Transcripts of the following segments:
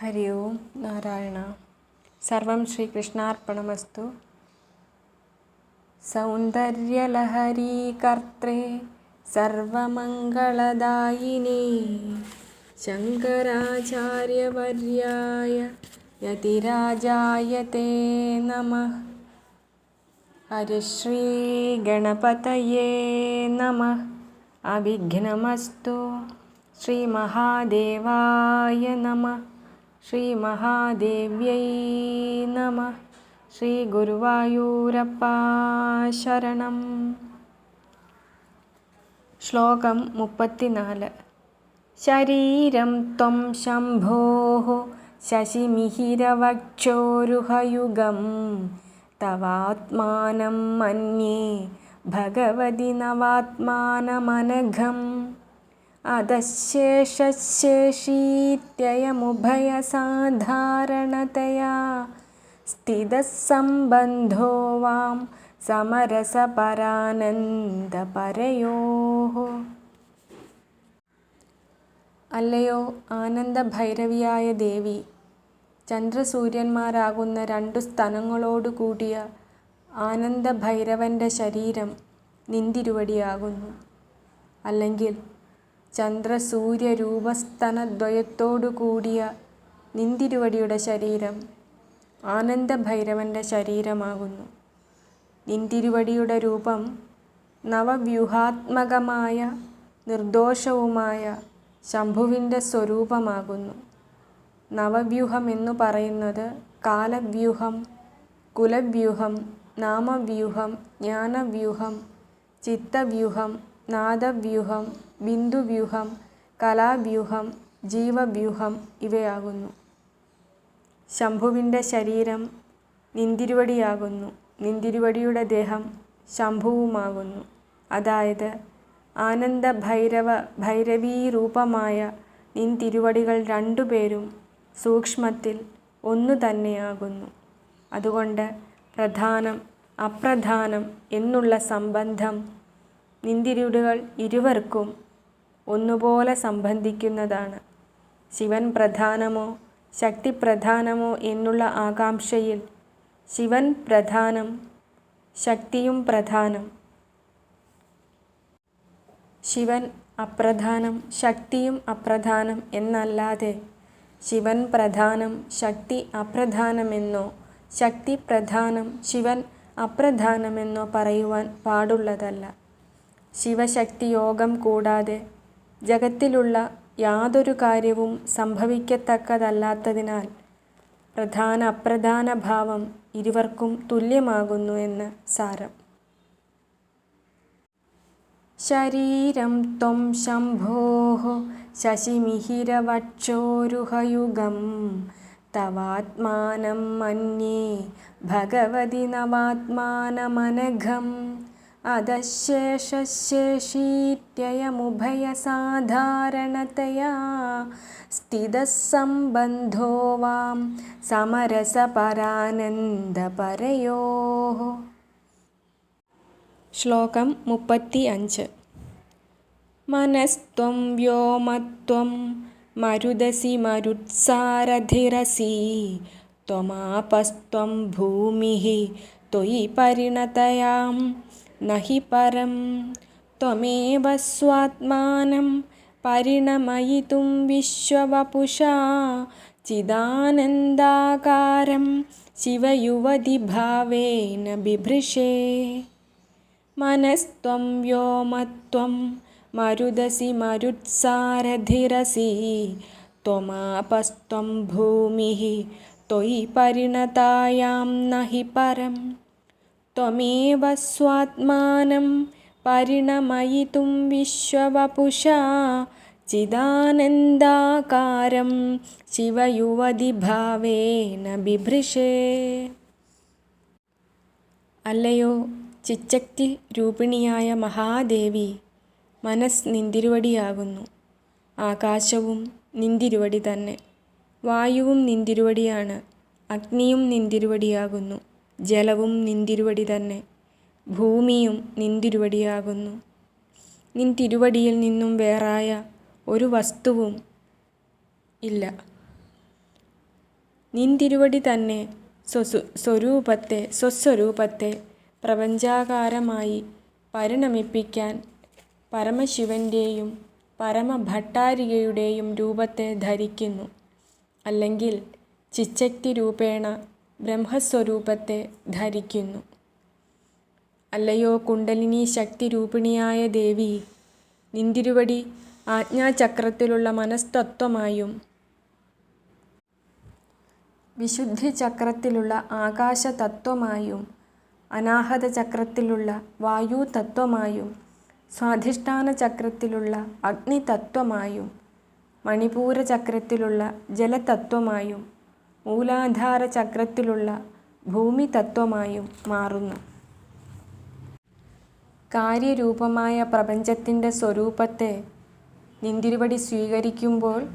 ഹരി ഓം നാരായണ. സർവം ശ്രീകൃഷ്ണാർപ്പണമസ്തു. സൗന്ദര്യലഹരീ കർത്രേ സർവമംഗളദായിനേ ശങ്കരാചാര്യവർയായ യതിരാജായ തേ നമഃ. ഹരിശ്രീ ഗണപതയേ നമഃ. അവിഘ്നമസ്തു. ശ്രീ മഹാദേവായ നമഃ. ശ്രീ മഹാദേവ്യൈ നമഃ. ശ്രീ ഗുരുവായൂരപ്പാ ശരണം. ശ്ലോകം 34. ശരീരം ത്വം ശംഭോഃ ശശിമിഹിരവക്ഷോരുഹയുഗം തവാത്മാനം മന്യേ ഭഗവതി നവാത്മാനമനഘം. അധശേഷശേഷീത്യയമുഭയസാധാരണതയാ സ്ഥിതഃ സംബന്ധോ വാം സമരസപരാനന്ദപരയോഃ. അല്ലയോ ആനന്ദഭൈരവിയായ ദേവി, ചന്ദ്രസൂര്യന്മാരാകുന്ന രണ്ടു സ്തനങ്ങളോടു കൂടിയ ആനന്ദഭൈരവൻ്റെ ശരീരം നിന്തിരുവടിയാകുന്നു. അല്ലെങ്കിൽ ചന്ദ്രസൂര്യരൂപസ്തനദ്വയത്തോടു കൂടിയ നിന്തിരുവടിയുടെ ശരീരം ആനന്ദഭൈരവൻ്റെ ശരീരമാകുന്നു. നിന്തിരുവടിയുടെ രൂപം നവവ്യൂഹാത്മകമായ നിർദോഷവുമായ ശംഭുവിൻ്റെ സ്വരൂപമാകുന്നു. നവവ്യൂഹം എന്നു പറയുന്നത് കാലവ്യൂഹം, കുലവ്യൂഹം, നാമവ്യൂഹം, ജ്ഞാനവ്യൂഹം, ചിത്തവ്യൂഹം, നാദവ്യൂഹം, ബിന്ദുവ്യൂഹം, കലാവ്യൂഹം, ജീവവ്യൂഹം ഇവയാകുന്നു. ശംഭുവിൻ്റെ ശരീരം നിന്തിരുവടിയാകുന്നു. നിന്തിരുവടിയുടെ ദേഹം ശംഭുവുമാകുന്നു. അതായത് ഭൈരവീരൂപമായ നിന്തിരുവടികൾ രണ്ടുപേരും സൂക്ഷ്മത്തിൽ ഒന്നു തന്നെയാകുന്നു. അതുകൊണ്ട് പ്രധാനം അപ്രധാനം എന്നുള്ള സംബന്ധം നിന്തിരുവടികൾ ഇരുവർക്കും ഒന്നുപോലെ സംബന്ധിക്കുന്നതാണ്. ശിവൻ പ്രധാനമോ ശക്തി പ്രധാനമോ എന്നുള്ള ആകാംക്ഷയിൽ ശിവൻ പ്രധാനം, ശക്തിയും പ്രധാനം. ശിവൻ അപ്രധാനം, ശക്തിയും അപ്രധാനം എന്നല്ലാതെ ശിവൻ പ്രധാനം ശക്തി അപ്രധാനമെന്നോ ശക്തി പ്രധാനം ശിവൻ അപ്രധാനമെന്നോ പറയുവാൻ പാടുള്ളതല്ല. ശിവശക്തി യോഗം കൂടാതെ ജഗത്തിലുള്ള യാതൊരു കാര്യവും സംഭവിക്കത്തക്കതല്ലാത്തതിനാൽ പ്രധാന അപ്രധാന ഭാവം ഇരുവർക്കും തുല്യമാകുന്നു എന്ന് സാരം. ശരീരം ത്വം ശംഭോഃ ശശിമിഹിരവക്ഷോരുഹയുഗം തവാത്മാനം മന്യേ ഭഗവതി നവാത്മാനമനഘം. അധശേഷശേഷീത്യയമുഭയസാധാരണതയാ സ്ഥിതഃ സംബന്ധോ വാം സമരസപരാനന്ദപരയോഃ. ശ്ലോകം 35. മനസ്ത്വം വ്യോമത്വം മരുദസി മരുത്സാരഥിരസി ത്വമാപസ്ത്വം ഭൂമിഃ ത്വയി പരിണതയാം നഹി പരം. ത്വമേവ സ്വാത്മാനം പരിണമയിതും വിശ്വവപുഷാ ചിദാനന്ദാകാരം ശിവയുവതിഭാവേന ബിഭൃശേ. മനസ്ത്വം വ്യോമത്വം മരുദസി മരുത്സാരഥിരസി ത്വമാപസ്ത്വം ഭൂമിഃ ത്വയി പരിണതായാം നഹി പരം. ത്വമേവ സ്വാത്മാനം പരിണമയിതും വിശ്വവപുഷാ ചിദാനന്ദാകാരം ശിവയുവതിഭാവേന ബിഭൃശേ. അല്ലയോ ചിച്ചക്തി രൂപിണിയായ മഹാദേവി, മനസ്സ് നിന്തിരുവടിയാകുന്നു. ആകാശവും നിന്തിരുവടി തന്നെ. വായുവും നിന്തിരുവടിയാണ്. അഗ്നിയും നിന്തിരുവടിയാകുന്നു. ജലവും നിന്തിരുവടി തന്നെ. ഭൂമിയും നിന്തിരുവടിയാകുന്നു. നിന്തിരുവടിയിൽ നിന്നും വേറായ ഒരു വസ്തുവും ഇല്ല. നിന്തിരുവടി തന്നെ സ്വസ്വരൂപത്തെ പ്രപഞ്ചാകാരമായി പരിണമിപ്പിക്കാൻ പരമശിവൻ്റെയും പരമഭട്ടാരികയുടെയും രൂപത്തെ ധരിക്കുന്നു. അല്ലെങ്കിൽ ചിച്ചക്തി രൂപേണ ബ്രഹ്മസ്വരൂപത്തെ ധരിക്കുന്നു. അല്ലയോ കുണ്ടലിനി ശക്തി രൂപിണിയായ ദേവി, നിന്തിരുവടി ആജ്ഞാചക്രത്തിലുള്ള മനസ്തത്വമായും വിശുദ്ധി ചക്രത്തിലുള്ള ആകാശതത്വമായും അനാഹത ചക്രത്തിലുള്ള വായുതത്വമായും സ്വാധിഷ്ഠാന ചക്രത്തിലുള്ള അഗ്നിതത്വമായും മണിപൂര ചക്രത്തിലുള്ള ജലതത്വമായും മൂലാധാര ചക്രത്തിലുള്ള ഭൂമിതത്വമായും മാറുന്നു. കാര്യരൂപമായ പ്രപഞ്ചത്തിൻ്റെ സ്വരൂപത്തെ നിന്തിരുവടി സ്വീകരിക്കുമ്പോൾ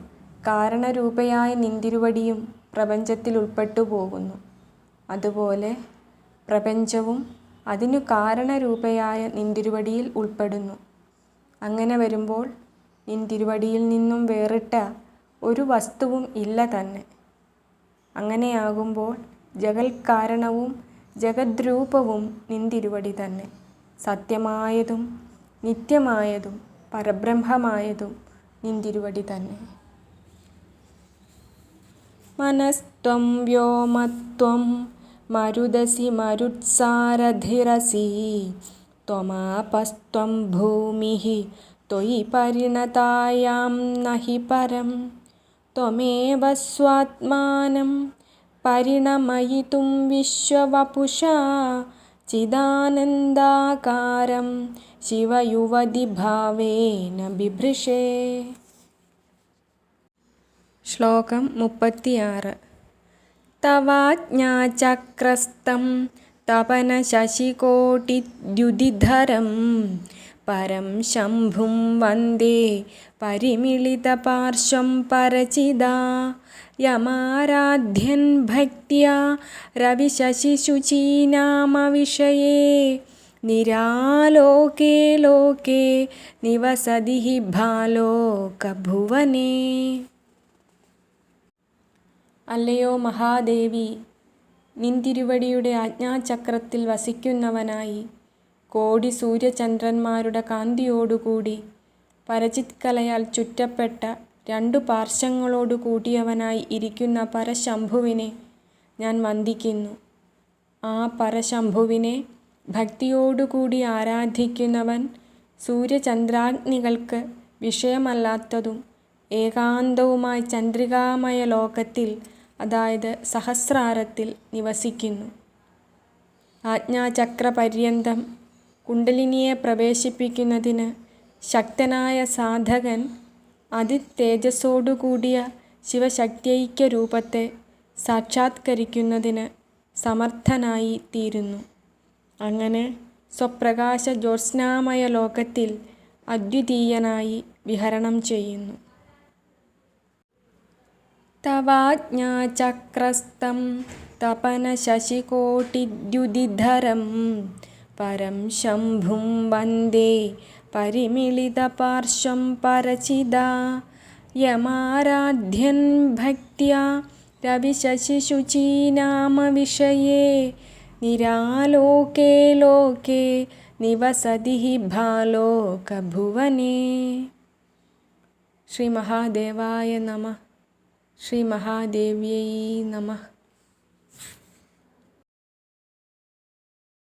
കാരണരൂപയായ നിന്തിരുവടിയും പ്രപഞ്ചത്തിൽ ഉൾപ്പെട്ടു പോകുന്നു. അതുപോലെ പ്രപഞ്ചവും അതിനു കാരണരൂപയായ നിന്തിരുവടിയിൽ ഉൾപ്പെടുന്നു. അങ്ങനെ വരുമ്പോൾ നിന്തിരുവടിയിൽ നിന്നും വേറിട്ട ഒരു വസ്തുവും ഇല്ല തന്നെ. അങ്ങനെയാകുമ്പോൾ ജഗൽക്കാരണവും ജഗദ്രൂപവും നിന്തിരുവടി തന്നെ. സത്യമായതും നിത്യമായതും പരബ്രഹ്മമായതും നിന്തിരുവടി തന്നെ. മനസ്ത്വം വ്യോമത്വം മരുദസി മരുത്സാരഥിരസി ത്വമാപസ്ത്വം ഭൂമിഃ ത്വയി പരിണതായാം നഹി പരം ത്വമേവ സ്വാത്മാനം പരിണമയിതും വിശ്വവപുഷാ ചിദാനന്ദാകാരം ശിവയുവതി ഭാവേന ബിഭൃശേ. ശ്ലോകം 36. തവാജ്ഞാചക്രസ്ഥം തപനശശികോടിദ്യുതിധരം പരം ശംഭും വന്ദേ പരിമിളിതപാർശ്വം പരചിദാ യമാരാധ്യൻ ഭക്ത്യാ രവിശശിശുചീനാമവിഷയേ നിരാലോകേ ലോകേ നിവസതി ഭാലോകഭുവനേ. അല്ലയോ മഹാദേവി, നിന്തിരുവടിയുടെ ആജ്ഞാചക്രത്തിൽ വസിക്കുന്നവനായി കോടി സൂര്യചന്ദ്രന്മാരുടെ കാന്തിയോടുകൂടി പരചിത്കലയാൽ ചുറ്റപ്പെട്ട രണ്ടു പാർശ്വങ്ങളോടു കൂടിയവനായി ഇരിക്കുന്ന പരശംഭുവിനെ ഞാൻ വന്ദിക്കുന്നു. ആ പരശംഭുവിനെ ഭക്തിയോടുകൂടി ആരാധിക്കുന്നവൻ സൂര്യചന്ദ്രാഗ്നികൾക്ക് വിഷയമല്ലാത്തതും ഏകാന്തവുമായ ചന്ദ്രികാമയ ലോകത്തിൽ, അതായത് സഹസ്രാരത്തിൽ നിവസിക്കുന്നു. ആജ്ഞാചക്രപര്യന്തം കുണ്ടലിനിയെ പ്രവേശിപ്പിക്കുന്നതിന് ശക്തനായ സാധകൻ അതിതേജസ്സോടുകൂടിയ ശിവശക്ത്യൈക്യരൂപത്തെ സാക്ഷാത്കരിക്കുന്നതിന് സമർത്ഥനായി തീരുന്നു. അങ്ങനെ സ്വപ്രകാശ ജ്യോത്സ്നാമയ ലോകത്തിൽ അദ്വിതീയനായി വിഹരണം ചെയ്യുന്നു. തവാജ്ഞാചക്രസ്ഥം തപനശശികോടിദ്യുതിധരം പരം ശംഭും വന്ദേ പരിമിളിതപാർശ്വം പരചിദാ യമാരാധ്യൻ ഭക്ത്യാ രവിശശിശുചീനാമവിഷയേ നിരാലോകേ ലോകേ നിവസതി ഭാലോകഭുവനേ. ശ്രീ മഹാദേവായ നമഃ. ശ്രീ മഹാദേവ്യൈ നമഃ.